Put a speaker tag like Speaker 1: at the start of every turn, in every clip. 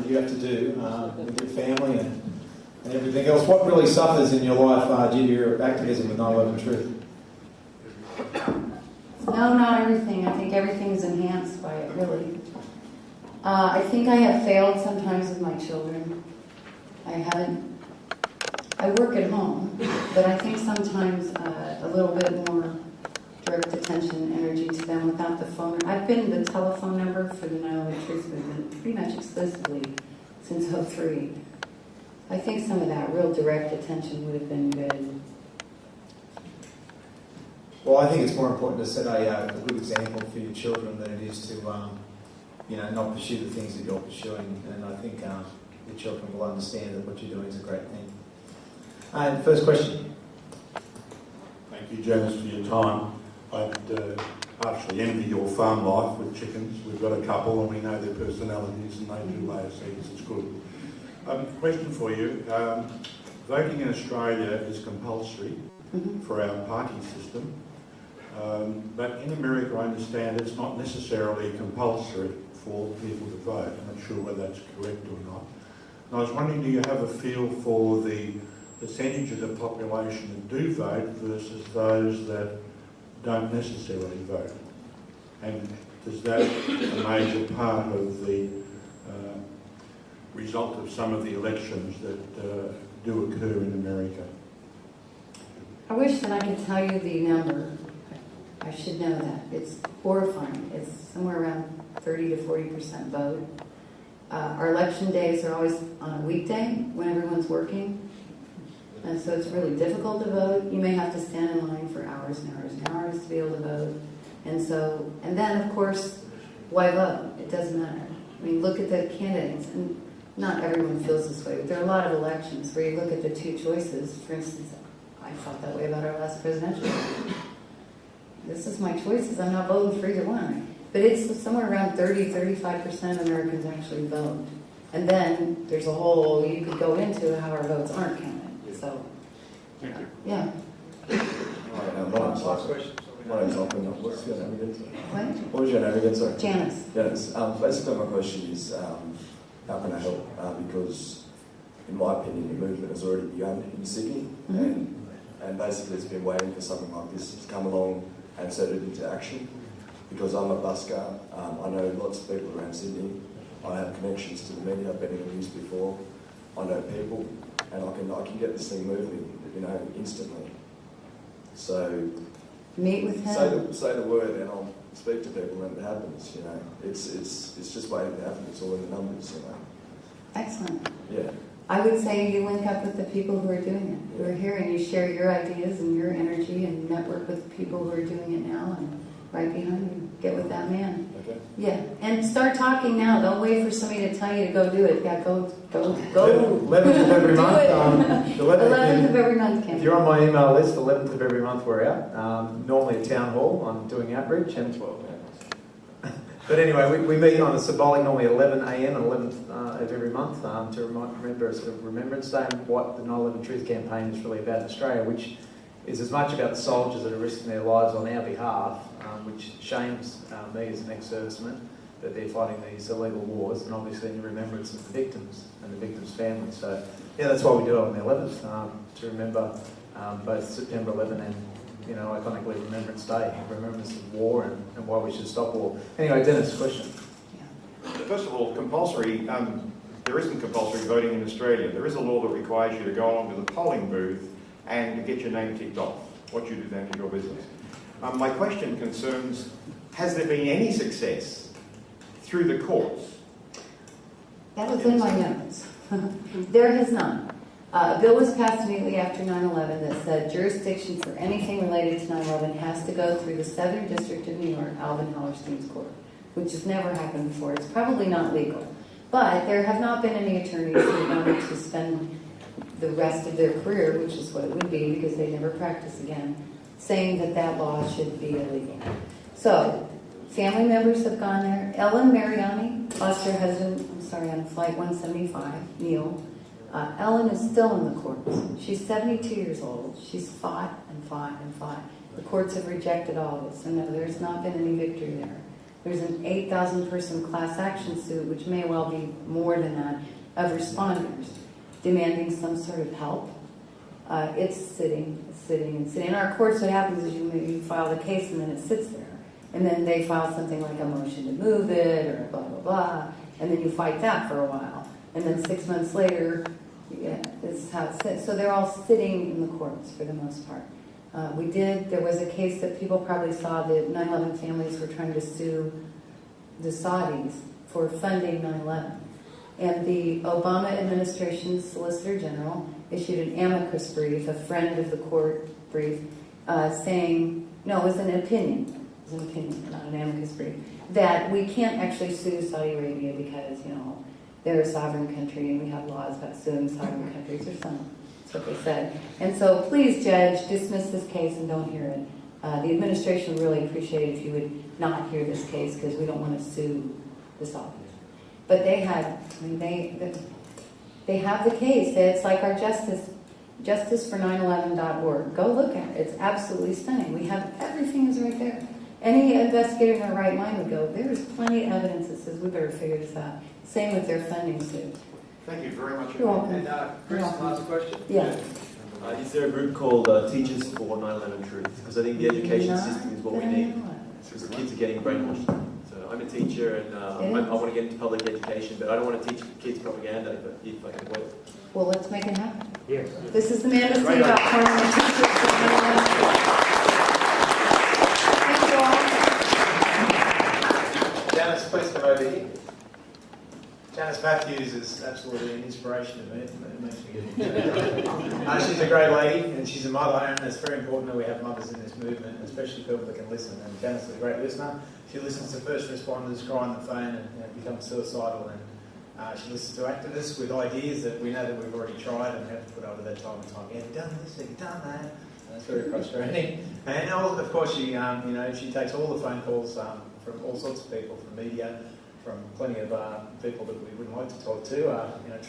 Speaker 1: that you have to do with your family and everything else. What really suffers in your life due to your activism with 9/11 Truth?
Speaker 2: No, not everything. I think everything is enhanced by it, really. I think I have failed sometimes with my children. I work at home, but I think sometimes a little bit more direct attention and energy to them without the phone. I've been the telephone number for the 9/11 Truth movement pretty much exclusively since '03. I think some of that real direct attention would have been good.
Speaker 1: Well, I think it's more important to set a good example for your children than it is to, not pursue the things that you're pursuing. And I think your children will understand that what you're doing is a great thing. And first question.
Speaker 3: Thank you, Janice, for your time. I'd partially envy your farm life with chickens. We've got a couple and we know their personalities and they do lay eggs. It's good. Question for you. Voting in Australia is compulsory for our party system. But in America, I understand it's not necessarily compulsory for people to vote. I'm not sure whether that's correct or not. And I was wondering, do you have a feel for the percentage of the population that do vote versus those that don't necessarily vote? And is that a major part of the result of some of the elections that do occur in America?
Speaker 2: I wish that I could tell you the number. I should know that. It's horrifying. It's somewhere around 30 to 40% vote. Our election days are always on a weekday when everyone's working. And so it's really difficult to vote. You may have to stand in line for hours and hours and hours to be able to vote. And then of course, why vote? It doesn't matter. I mean, look at the candidates, and not everyone feels this way, but there are a lot of elections where you look at the two choices. For instance, I felt that way about our last presidential election. This is my choices. I'm not voting for either one. But it's somewhere around 30-35% of Americans actually vote. And then there's a whole, you could go into how our votes aren't counted. So, yeah.
Speaker 4: Last question. My name's Alvin. What's your name again?
Speaker 2: What?
Speaker 4: What was your name again, sorry?
Speaker 2: Janice.
Speaker 4: Janice. Basically, my question is, how can I help? Because, in my opinion, the movement has already begun in Sydney, and basically it's been waiting for something like this to come along and set it into action. Because I'm a busker, I know lots of people around Sydney. I have connections to the media. I've been in the news before. I know people, and I can get this thing moving, instantly. So
Speaker 2: meet with him.
Speaker 4: Say the word, and I'll speak to people, and it happens. It's just waiting to happen. It's all in the numbers.
Speaker 2: Excellent.
Speaker 4: Yeah.
Speaker 2: I would say you link up with the people who are doing it, who are here, and you share your ideas and your energy, and network with the people who are doing it now, and right behind you, get with that man.
Speaker 4: Okay.
Speaker 2: Yeah, and start talking now. Don't wait for somebody to tell you to go do it. Yeah, go.
Speaker 1: 11th of every month.
Speaker 2: 11th of every month, Ken.
Speaker 1: If you're on my email list, 11th of every month we're out. Normally at Town Hall, I'm doing outreach, and 12 hours. But anyway, we meet on a symbolic, normally 11 a.m. and 11th of every month to remember a sort of Remembrance Day and what the 9/11 Truth campaign is really about in Australia, which is as much about the soldiers that are risking their lives on our behalf, which shames me as an ex-serviceman that they're fighting these illegal wars, and obviously in remembrance of the victims and the victims' families. So, yeah, that's why we do it on the 11th, to remember both September 11 and, iconically Remembrance Day, remembrance of war and why we should stop war. Anyway, Dennis, question.
Speaker 5: First of all, compulsory, there isn't compulsory voting in Australia. There is a law that requires you to go along to the polling booth and to get your name ticked off. What you do then is your business. My question concerns, has there been any success through the courts?
Speaker 2: That was in my notes. There has not. A bill was passed immediately after 9/11 that said jurisdiction for anything related to 9/11 has to go through the Southern District of New York, Alvin Hellerstein's court, which has never happened before. It's probably not legal. But there have not been any attorneys who wanted to spend the rest of their career, which is what it would be because they never practice again, saying that that law should be illegal. So, family members have gone there. Ellen Mariani lost her husband, on flight 175, Neil. Ellen is still in the courts. She's 72 years old. She's fought and fought and fought. The courts have rejected all of it. So no, there's not been any victory there. There's an 8,000 person class action suit, which may well be more than that, of responders demanding some sort of help. It's sitting. In our courts, what happens is you file the case and then it sits there. And then they file something like a motion to move it or blah, blah, blah. And then you fight that for a while. And then 6 months later, yeah, this is how it sits. So they're all sitting in the courts for the most part. There was a case that people probably saw that 9/11 families were trying to sue the Saudis for funding 9/11. And the Obama administration's Solicitor General issued an amicus brief, a friend of the court brief, saying, no, it was an opinion, not an amicus brief, that we can't actually sue Saudi Arabia because, they're a sovereign country and we have laws about suing sovereign countries or something. That's what they said. And so please, Judge, dismiss this case and don't hear it. The administration would really appreciate it if you would not hear this case because we don't want to sue the Saudis. But they have the case. It's like our justicefor911.org. Go look at it. It's absolutely stunning. We have everything is right there. Any investigator in their right mind would go, there's plenty of evidence that says we better figure this out. Same with their funding suit.
Speaker 5: Thank you very much.
Speaker 2: You're welcome.
Speaker 6: And Chris, last question.
Speaker 2: Yeah.
Speaker 6: Is there a group called Teachers for 9/11 Truth? Because I think the education system is what we need. Because the kids are getting brainwashed. So I'm a teacher and I want to get into public education, but I don't want to teach kids propaganda if I can avoid it.
Speaker 2: Well, let's make it happen.
Speaker 6: Yes.
Speaker 2: This is the man to see about forming a teacher for 9/11. Thank you all.
Speaker 1: Janice, please come over here. Janice Matthews is absolutely an inspiration to me. It makes me get she's a great lady and she's a mother, and it's very important that we have mothers in this movement, especially people that can listen. And Janice is a great listener. She listens to first responders cry on the phone and become suicidal, and she listens to activists with ideas that we know that we've already tried and have to put over that time and time. Have you done this? Have you done that? And that's very frustrating. And of course, she she takes all the phone calls from all sorts of people, from media, from plenty of people that we wouldn't like to talk to,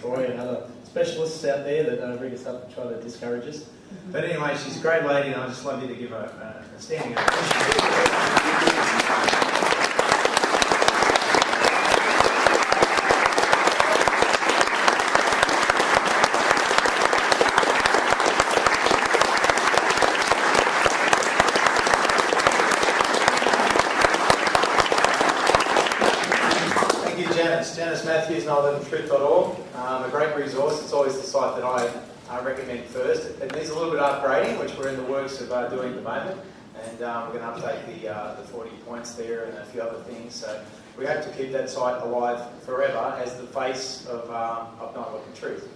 Speaker 1: Troy and other specialists out there that ring us up and try to discourage us. But anyway, she's a great lady, and I just love you to give her a standing ovation. Janice Matthews, 911truth.org, a great resource. It's always the site that I recommend first. It needs a little bit of upgrading, which we're in the works of doing at the moment, and we're going to update the 40 points there and a few other things. So we hope to keep that site alive forever as the face of 911 Truth.